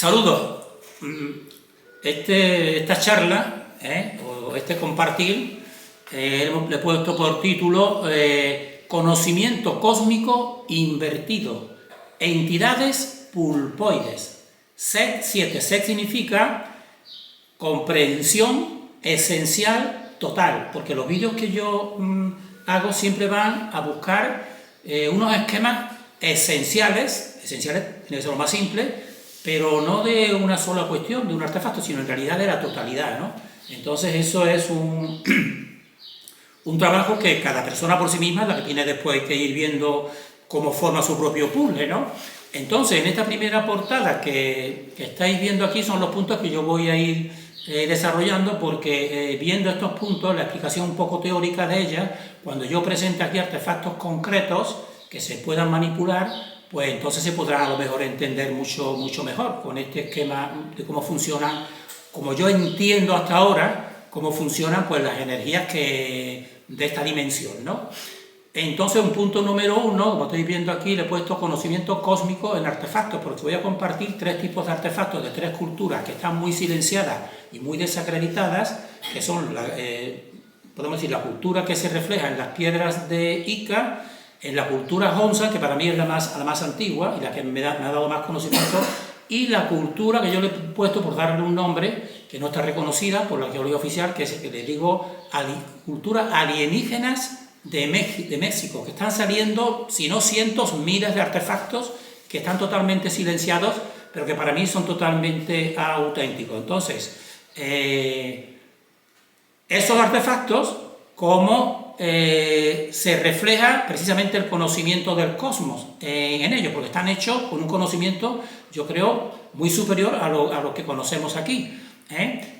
Saludos. Esta charla, o este compartir, le he puesto por título Conocimiento cósmico invertido, entidades pulpoides. SET 7. SET significa comprensión esencial total, porque los vídeos que yo hago siempre van a buscar unos esquemas esenciales, tiene que ser lo más simple, pero no de una sola cuestión, de un artefacto, sino en realidad de la totalidad, ¿no? Entonces eso es un trabajo que cada persona por sí misma es la que tiene después que ir viendo cómo forma su propio puzzle, ¿no? Entonces, en esta primera portada que estáis viendo aquí son los puntos que yo voy a ir desarrollando, porque viendo estos puntos, la explicación un poco teórica de ellas, cuando yo presente aquí artefactos concretos que se puedan manipular, pues entonces se podrá a lo mejor entender mucho mejor con este esquema de cómo funcionan, como yo entiendo hasta ahora, cómo funcionan pues las energías de esta dimensión, ¿no? Entonces, un punto número 1, como estáis viendo aquí, le he puesto conocimiento cósmico en artefactos, porque voy a compartir 3 tipos de artefactos de 3 culturas que están muy silenciadas y muy desacreditadas, que son, podemos decir, la cultura que se refleja en las piedras de Ica, en la cultura Honsa, que para mí es la más antigua y la que me ha dado más conocimiento, y la cultura que yo le he puesto por darle un nombre que no está reconocida por la arqueología oficial, que es el que le digo cultura alienígenas de México, que están saliendo, si no cientos, miles de artefactos que están totalmente silenciados, pero que para mí son totalmente auténticos. Entonces, esos artefactos, como se refleja precisamente el conocimiento del cosmos en ellos, porque están hechos con un conocimiento, yo creo, muy superior a lo que conocemos aquí.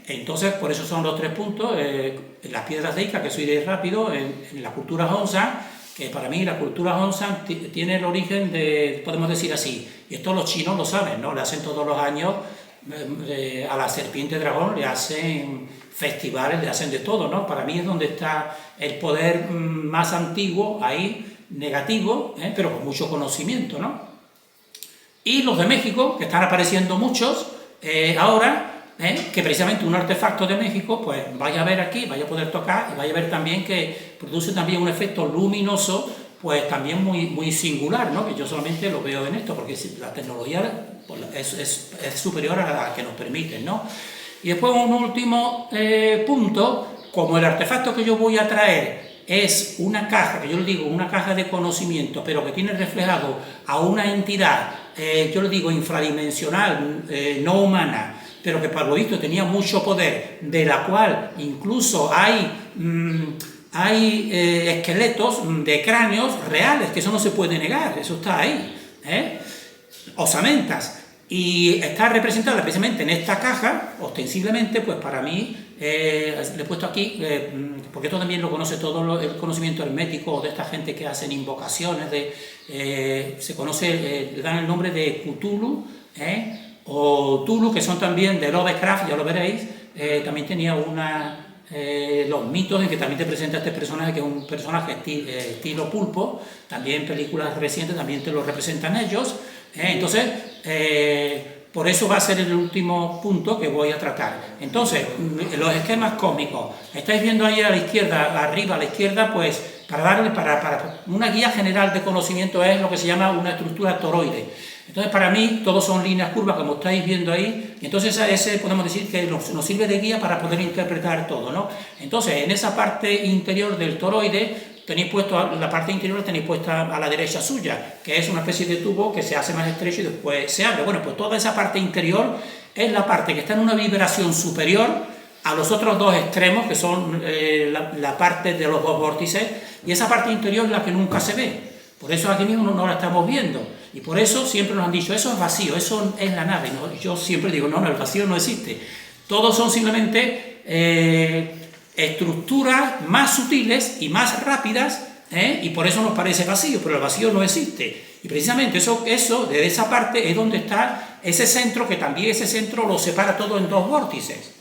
Entonces, por eso son los 3 puntos, en las piedras de Ica, que soy de rápido, en la cultura Honsa, que para mí la cultura Honsa tiene el origen de, podemos decir así, y esto los chinos lo saben, ¿no? Le hacen todos los años a la serpiente dragón, le hacen festivales, le hacen de todo, ¿no? Para mí es donde está el poder más antiguo, ahí, negativo, pero con mucho conocimiento, ¿no? Y los de México, que están apareciendo muchos ahora, que precisamente un artefacto de México, pues vaya a ver aquí, vaya a poder tocar, y vaya a ver también que produce también un efecto luminoso, pues también muy singular, ¿no? Que yo solamente lo veo en esto, porque la tecnología pues, es superior a la que nos permiten, ¿no? Y después un último punto, como el artefacto que yo voy a traer es una caja, que yo le digo una caja de conocimiento, pero que tiene reflejado a una entidad, yo le digo infradimensional, no humana, pero que por lo visto tenía mucho poder, de la cual incluso hay esqueletos de cráneos reales, que eso no se puede negar, eso está ahí, osamentas, y está representada precisamente en esta caja, ostensiblemente, pues para mí, le he puesto aquí, porque esto también lo conoce todo el conocimiento hermético de esta gente que hacen invocaciones, se conoce, le dan el nombre de Cthulhu, o Tulu, que son también de Lovecraft, ya lo veréis, también tenía los mitos en que también te presenta este personaje, que es un personaje estilo pulpo, también películas recientes también te lo representan ellos, entonces, por eso va a ser el último punto que voy a tratar. Entonces, los esquemas cósmicos, estáis viendo ahí a la izquierda, arriba a la izquierda, pues para una guía general de conocimiento es lo que se llama una estructura toroide. Entonces, para mí, todos son líneas curvas, como estáis viendo ahí, y entonces ese podemos decir que nos sirve de guía para poder interpretar todo, ¿no? Entonces, en esa parte interior del toroide, tenéis puesto, la parte interior la tenéis puesta a la derecha suya, que es una especie de tubo que se hace más estrecho y después se abre. Bueno, pues toda esa parte interior es la parte que está en una vibración superior a los otros 2 extremos, que son la parte de los 2 vórtices, y esa parte interior es la que nunca se ve. Por eso aquí mismo no la estamos viendo. Y por eso siempre nos han dicho, eso es vacío, eso es la nave. ¿No? Yo siempre digo, no, el vacío no existe. Todos son simplemente estructuras más sutiles y más rápidas, y por eso nos parece vacío, pero el vacío no existe. Y precisamente eso de esa parte es donde está ese centro, que también ese centro lo separa todo en 2 vórtices.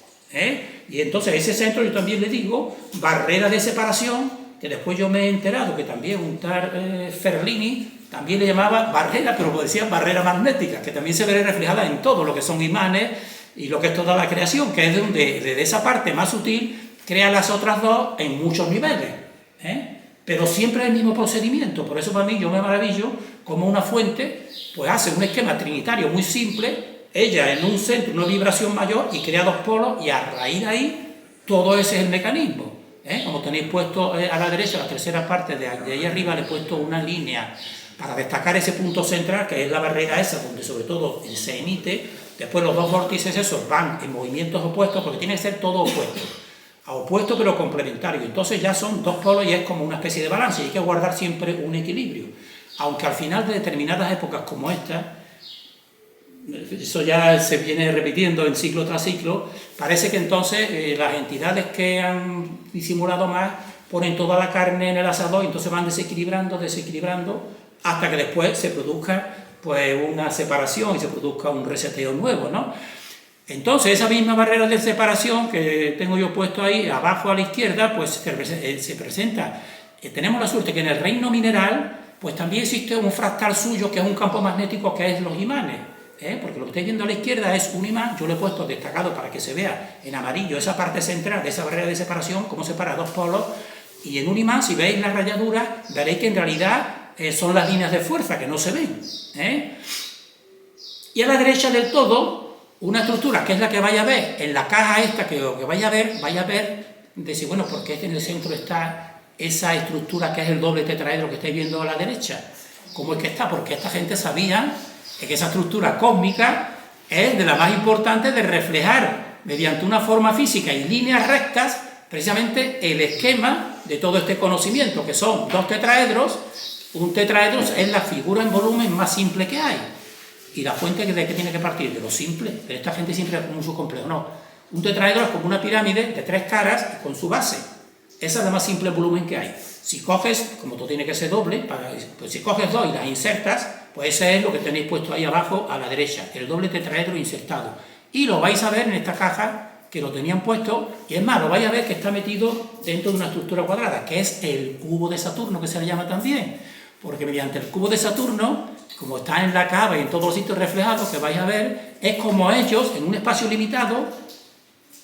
Y entonces ese centro yo también le digo barrera de separación, que después yo me he enterado que también un tal Ferlini también le llamaba barrera, pero lo decía barrera magnética, que también se ve reflejada en todo lo que son imanes y lo que es toda la creación, que es donde desde esa parte más sutil crea las otras dos en muchos niveles, pero siempre el mismo procedimiento. Por eso para mí yo me maravillo como una fuente pues hace un esquema trinitario muy simple, ella en un centro, una vibración mayor, y crea dos polos, y a raíz de ahí todo ese es el mecanismo. Como tenéis puesto a la derecha, la tercera parte de ahí arriba, le he puesto una línea para destacar ese punto central, que es la barrera esa, donde sobre todo se emite. Después los dos vórtices esos van en movimientos opuestos, porque tiene que ser todo opuesto, a opuesto pero complementario. Entonces ya son dos polos y es como una especie de balance, y hay que guardar siempre un equilibrio. Aunque al final de determinadas épocas como esta, eso ya se viene repitiendo en ciclo tras ciclo, parece que entonces las entidades que han disimulado más ponen toda la carne en el asador y entonces van desequilibrando, hasta que después se produzca pues una separación y se produzca un reseteo nuevo, ¿no? Entonces esa misma barrera de separación que tengo yo puesto ahí abajo a la izquierda, pues se presenta. Tenemos la suerte que en el reino mineral pues también existe un fractal suyo, que es un campo magnético, que es los imanes, porque lo que estáis viendo a la izquierda es un imán. Yo lo he puesto destacado para que se vea en amarillo esa parte central de esa barrera de separación, cómo separa dos polos, y en un imán, si veis la rayadura, veréis que en realidad son las líneas de fuerza que no se ven. Y a la derecha del todo, una estructura que es la que vais a ver en la caja esta, que vais a ver, decir, bueno, ¿por qué en el centro está esa estructura que es el doble tetraedro que estáis viendo a la derecha? ¿Cómo es que está? Porque esta gente sabía que esa estructura cósmica es de la más importante de reflejar mediante una forma física y líneas rectas precisamente el esquema de todo este conocimiento, que son dos tetraedros. Un tetraedro es la figura en volumen más simple que hay. ¿Y la fuente de qué tiene que partir? De lo simple. Pero esta gente siempre es como un subcomplejo. No. Un tetraedro es como una pirámide de tres caras con su base. Esa es la más simple volumen que hay. Si coges, como todo tiene que ser doble, pues si coges dos y las insertas, pues ese es lo que tenéis puesto ahí abajo a la derecha, el doble tetraedro insertado. Y lo vais a ver en esta caja, que lo tenían puesto, y es más, lo vais a ver que está metido dentro de una estructura cuadrada, que es el cubo de Saturno, que se le llama también, porque mediante el cubo de Saturno, como está en la cava y en todos los sitios reflejados que vais a ver, es como ellos, en un espacio limitado,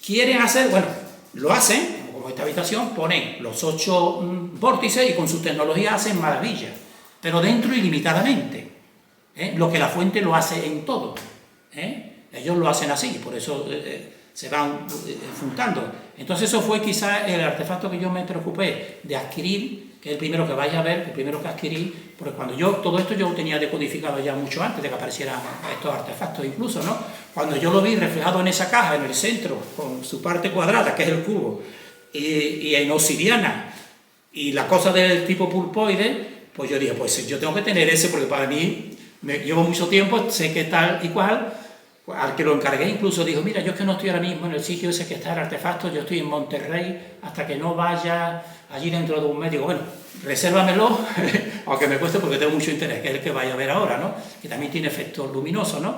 quieren hacer, bueno, lo hacen, como esta habitación, ponen los 8 vórtices y con su tecnología hacen maravillas, pero dentro ilimitadamente, lo que la fuente lo hace en todo, ellos lo hacen así, por eso se van juntando. Entonces eso fue quizás el artefacto que yo me preocupé de adquirir, que es el primero que vais a ver, el primero que adquirí, porque cuando todo esto yo lo tenía decodificado ya mucho antes de que aparecieran estos artefactos incluso, ¿no? Cuando yo lo vi reflejado en esa caja, en el centro, con su parte cuadrada, que es el cubo, y en obsidiana, y la cosa del tipo pulpoide, pues yo dije, pues yo tengo que tener ese, porque para mí, llevo mucho tiempo, sé que tal y cual. Al que lo encargué incluso dijo, mira, yo es que no estoy ahora mismo en el sitio ese que está el artefacto, yo estoy en Monterrey, hasta que no vaya allí dentro de un mes. Digo, bueno, resérvamelo, aunque me cueste porque tengo mucho interés, que es el que vaya a ver ahora, ¿no? Que también tiene efectos luminosos, ¿no?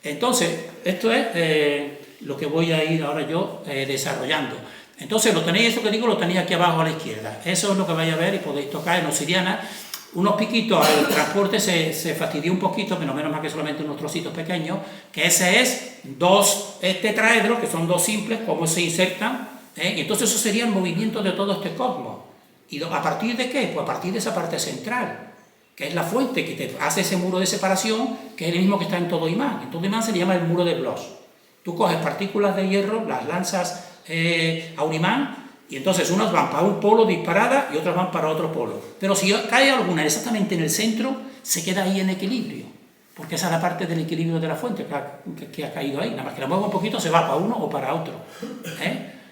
Entonces, esto es lo que voy a ir ahora yo desarrollando. Entonces, lo tenéis, eso que digo, lo tenéis aquí abajo a la izquierda. Eso es lo que vais a ver y podéis tocar en obsidiana. Unos piquitos al transporte se fastidió un poquito, menos mal que solamente unos trocitos pequeños, que ese es dos tetraedros, que son dos simples, cómo se insertan, y entonces eso sería el movimiento de todo este cosmos. ¿Y a partir de qué? Pues a partir de esa parte central, que es la fuente que te hace ese muro de separación, que es el mismo que está en todo imán. En todo imán se le llama el muro de Bloch. Tú coges partículas de hierro, las lanzas a un imán, y entonces unas van para un polo disparada y otras van para otro polo. Pero si cae alguna exactamente en el centro, se queda ahí en equilibrio, porque esa es la parte del equilibrio de la fuente que ha caído ahí. Nada más que la muevo un poquito, se va para uno o para otro.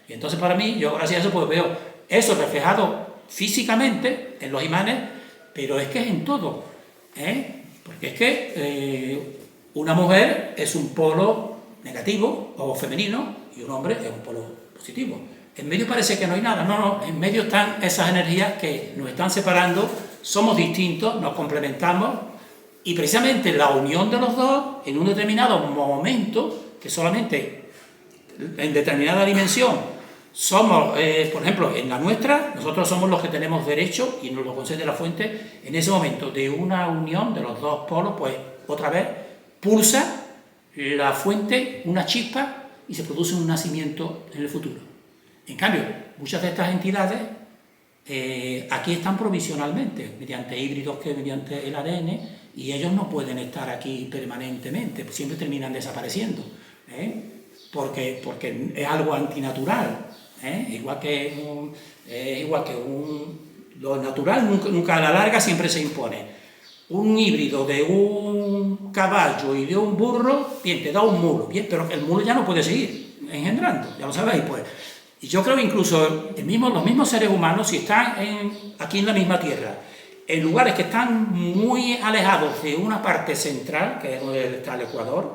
Y entonces para mí, yo gracias a eso pues veo eso reflejado físicamente en los imanes, pero es que es en todo. Porque es que una mujer es un polo negativo o femenino y un hombre es un polo positivo. En medio parece que no hay nada, no, en medio están esas energías que nos están separando, somos distintos, nos complementamos, y precisamente la unión de los dos en un determinado momento, que solamente en determinada dimensión somos, por ejemplo, en la nuestra, nosotros somos los que tenemos derecho, y nos lo concede la fuente, en ese momento de una unión de los dos polos, pues otra vez pulsa la fuente una chispa y se produce un nacimiento en el futuro. En cambio, muchas de estas entidades aquí están provisionalmente, mediante híbridos, mediante el ADN, y ellos no pueden estar aquí permanentemente, pues siempre terminan desapareciendo, porque es algo antinatural, lo natural nunca a la larga siempre se impone. Un híbrido de un caballo y de un burro, bien, te da un mulo, bien, pero el mulo ya no puede seguir engendrando, ya lo sabéis, pues. Y yo creo que incluso los mismos seres humanos, si están aquí en la misma Tierra, en lugares que están muy alejados de una parte central, que es donde está el Ecuador,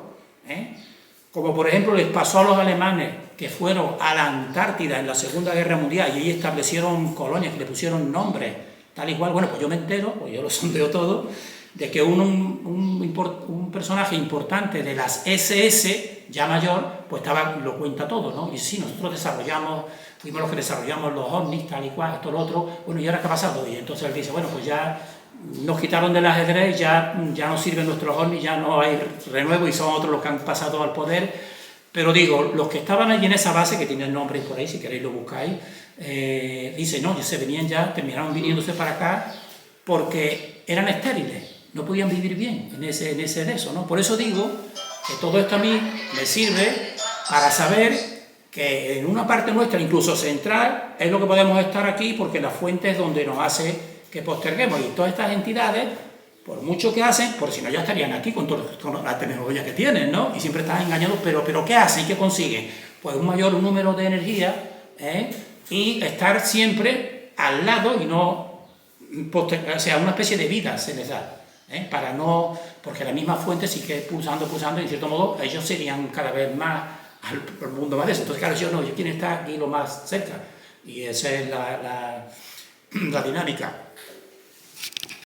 como por ejemplo les pasó a los alemanes que fueron a la Antártida en la Segunda Guerra Mundial y ahí establecieron colonias, que le pusieron nombres, tal y cual. Bueno, pues yo me entero, pues yo lo sondeo todo, de que un personaje importante de las SS, ya mayor, pues lo cuenta todo, ¿no? Y sí, nosotros fuimos los que desarrollamos los ovnis, tal y cual, esto, lo otro. Bueno, ¿y ahora qué ha pasado? Y entonces él dice, bueno, pues ya nos quitaron del ajedrez, ya no sirven nuestros ovnis, ya no hay renuevo y son otros los que han pasado al poder. Pero digo, los que estaban allí en esa base, que tienen nombres por ahí, si queréis lo buscáis, dice, no, terminaron viniéndose para acá porque eran estériles, no podían vivir bien en ese de eso, ¿no? Por eso digo que todo esto a mí me sirve para saber que en una parte nuestra, incluso central, es lo que podemos estar aquí, porque la fuente es donde nos hace que posterguemos, y todas estas entidades, por mucho que hacen, por si no ya estarían aquí con la tecnología que tienen, ¿no? Y siempre están engañados, pero ¿qué hacen? ¿Qué consiguen? Pues un mayor número de energía, y estar siempre al lado y no, o sea, una especie de vida se les da, para no, porque la misma fuente sigue pulsando, y en cierto modo ellos serían cada vez más al mundo más de eso. Entonces, claro, yo quiero estar aquí lo más cerca, y esa es la dinámica.